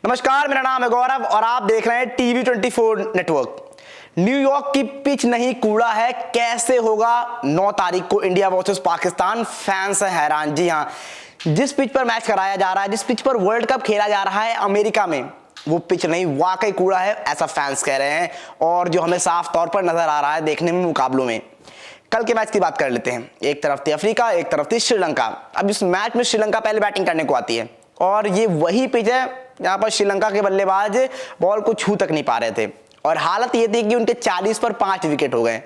नमस्कार, मेरा नाम है गौरव और आप देख रहे हैं टीवी 24 नेटवर्क। न्यूयॉर्क की पिच नहीं कूड़ा है, कैसे होगा 9 तारीख को इंडिया वर्सेस पाकिस्तान। फैंस है हैरान। जी हाँ, जिस पिच पर मैच कराया जा रहा है, जिस पिच पर वर्ल्ड कप खेला जा रहा है अमेरिका में, वो पिच नहीं वाकई कूड़ा है, ऐसा फैंस कह रहे हैं। और जो हमें साफ तौर पर नजर आ रहा है देखने में मुकाबलों में। कल के मैच की बात कर लेते हैं। एक तरफ थी अफ्रीका, एक तरफ थी श्रीलंका। अब इस मैच में श्रीलंका पहले बैटिंग करने को आती है और ये वही पिच है जहां पर श्रीलंका के बल्लेबाज बॉल को छू तक नहीं पा रहे थे। और हालत ये थी कि उनके 40 पर 5 विकेट हो गए।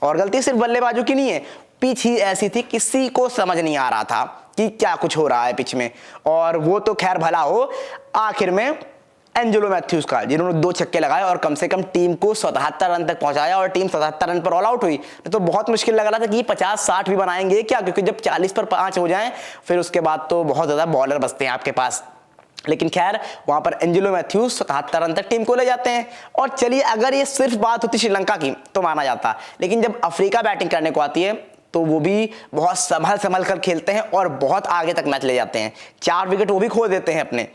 और गलती सिर्फ बल्लेबाजों की नहीं है, पिच ही ऐसी थी, किसी को समझ नहीं आ रहा था कि क्या कुछ हो रहा है पिच में। और वो तो खैर भला हो, आखिर में एंजेलो मैथ्यूज का, जिन्होंने 2 छक्के लगाए और कम से कम टीम को 77 रन तक पहुंचाया और टीम 77 रन पर ऑल आउट हुई। तो बहुत मुश्किल लग रहा था कि 50-60 भी बनाएंगे क्या, क्योंकि जब 40 पर 5 हो जाएं फिर उसके बाद तो बहुत ज्यादा बॉलर बचते हैं आपके पास। लेकिन खैर वहां पर एंजेलो मैथ्यूज 77 रन तक टीम को ले जाते हैं। और चलिए, अगर ये सिर्फ बात होती श्रीलंका की तो माना जाता, लेकिन जब अफ्रीका बैटिंग करने को आती है तो वो भी बहुत संभल कर खेलते हैं और बहुत आगे तक मैच ले जाते हैं। 4 विकेट वो भी खो देते हैं अपने।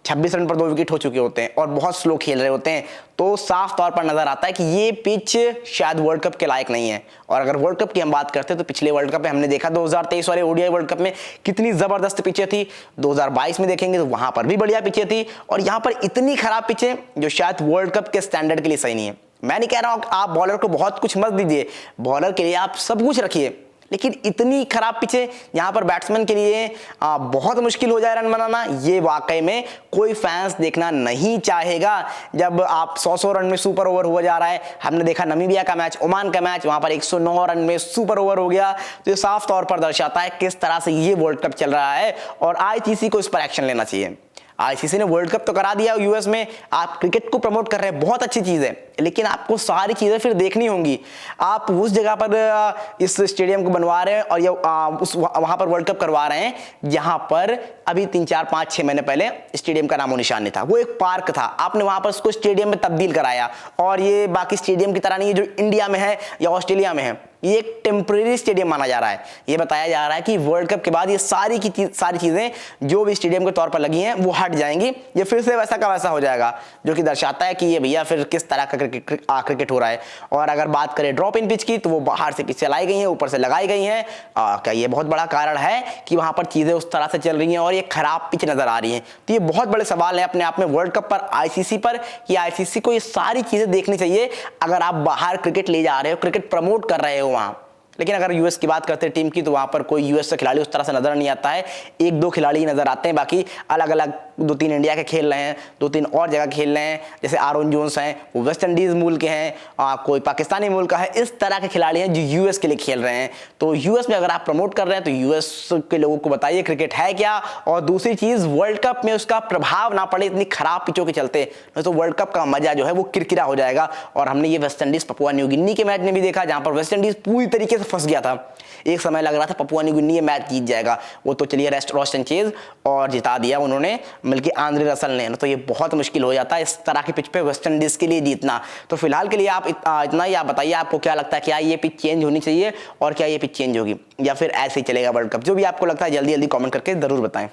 26 रन पर 2 विकेट हो चुके होते हैं और बहुत स्लो खेल रहे होते हैं। तो साफ तौर पर नजर आता है कि ये पिच शायद वर्ल्ड कप के लायक नहीं है। और अगर वर्ल्ड कप की हम बात करते हैं तो पिछले वर्ल्ड कप में हमने देखा 2023 वाले ओडीआई वर्ल्ड कप में कितनी जबरदस्त पिचें थी। 2022 में देखेंगे तो वहां पर भी बढ़िया पिचें थी। और यहां पर इतनी खराब पिचें जो शायद वर्ल्ड कप के स्टैंडर्ड के लिए सही नहीं है। मैं नहीं कह रहा हूं आप बॉलर को बहुत कुछ मत दीजिए, बॉलर के लिए आप सब कुछ रखिए, लेकिन इतनी खराब पिचें यहां पर बैट्समैन के लिए बहुत मुश्किल हो जाए रन बनाना। ये वाकई में कोई फैंस देखना नहीं चाहेगा। जब आप 100 रन में सुपर ओवर हो जा रहा है, हमने देखा नमीबिया का मैच, ओमान का मैच, वहां पर 109 रन में सुपर ओवर हो गया। तो ये साफ तौर पर दर्शाता है किस तरह से ये वर्ल्ड कप चल रहा है और आईसीसी को इस पर एक्शन लेना चाहिए। आईसीसी ने वर्ल्ड कप तो करा दिया यूएस में, आप क्रिकेट को प्रमोट कर रहे हैं, बहुत अच्छी चीज है, लेकिन आपको सारी चीजें फिर देखनी होंगी। आप उस जगह पर इस स्टेडियम को बनवा रहे हैं और ये वहां पर वर्ल्ड कप करवा रहे हैं जहां पर अभी 3, 4, 5, 6 महीने पहले स्टेडियम का नामो निशान नहीं था। वो एक पार्क था, आपने वहां पर उसको स्टेडियम में तब्दील कराया। और ये बाकी स्टेडियम की तरह नहीं है जो इंडिया में है या ऑस्ट्रेलिया में है, ये एक टेम्परेरी स्टेडियम माना जा रहा है। ये बताया जा रहा है कि वर्ल्ड कप के बाद ये सारी चीजें जो भी स्टेडियम के तौर पर लगी हैं वो हट जाएंगी, ये फिर से वैसा का वैसा हो जाएगा, जो कि दर्शाता है कि ये भैया फिर किस तरह का क्रिकेट हो रहा है। और अगर बात करें ड्रॉप इन पिच की, तो वो बाहर से पिच चलाई गई है, ऊपर से लगाई गई है। क्या ये बहुत बड़ा कारण है कि वहां पर चीजें उस तरह से चल रही हैं और ये खराब पिच नजर आ रही है? तो ये बहुत बड़े सवाल है अपने आप में वर्ल्ड कप पर, आईसीसी पर, कि आईसीसी को ये सारी चीजें देखनी चाहिए अगर आप बाहर क्रिकेट ले जा रहे हो, क्रिकेट प्रमोट कर रहे हो वहां। लेकिन अगर यूएस की बात करते हैं टीम की, तो वहां पर कोई यूएस से खिलाड़ी उस तरह से नजर नहीं आता है। 1-2 खिलाड़ी नजर आते हैं, बाकी अलग अलग 2-3 इंडिया के खेल रहे हैं, 2-3 और जगह खेल रहे हैं। जैसे आरोन जोन्स हैं, वो वेस्ट इंडीज मूल के हैं, कोई पाकिस्तानी मूल का है। इस तरह के खिलाड़ी हैं जो यूएस के लिए खेल रहे हैं। तो यूएस में अगर आप प्रमोट कर रहे हैं तो यूएस के लोगों को बताइए क्रिकेट है क्या। और दूसरी चीज, वर्ल्ड कप में उसका प्रभाव ना पड़े इतनी खराब पिचों के चलते, नहीं तो वर्ल्ड कप का मजा जो है वो किरकिरा हो जाएगा। और हमने ये West Indies Papua New Guinea के मैच में भी देखा, जहां पर वेस्ट इंडीज पूरी तरीके से फंस गया था। एक समय लग रहा था पपुआ न्यू गिनी ये मैच जीत जाएगा, वो तो चलिए रॉस्टन चेज और जिता दिया उन्होंने, बल्कि आंद्रे रसल ने। तो ये बहुत मुश्किल हो जाता है इस तरह की पिच पे वेस्ट इंडीज के लिए जीतना। तो फिलहाल के लिए आप इतना ही आप बताइए, आपको क्या लगता है, क्या ये पिच चेंज होनी चाहिए और क्या ये पिच चेंज होगी या फिर ऐसे ही चलेगा वर्ल्ड कप? जो भी आपको लगता है जल्दी जल्दी कमेंट करके जरूर बताएं।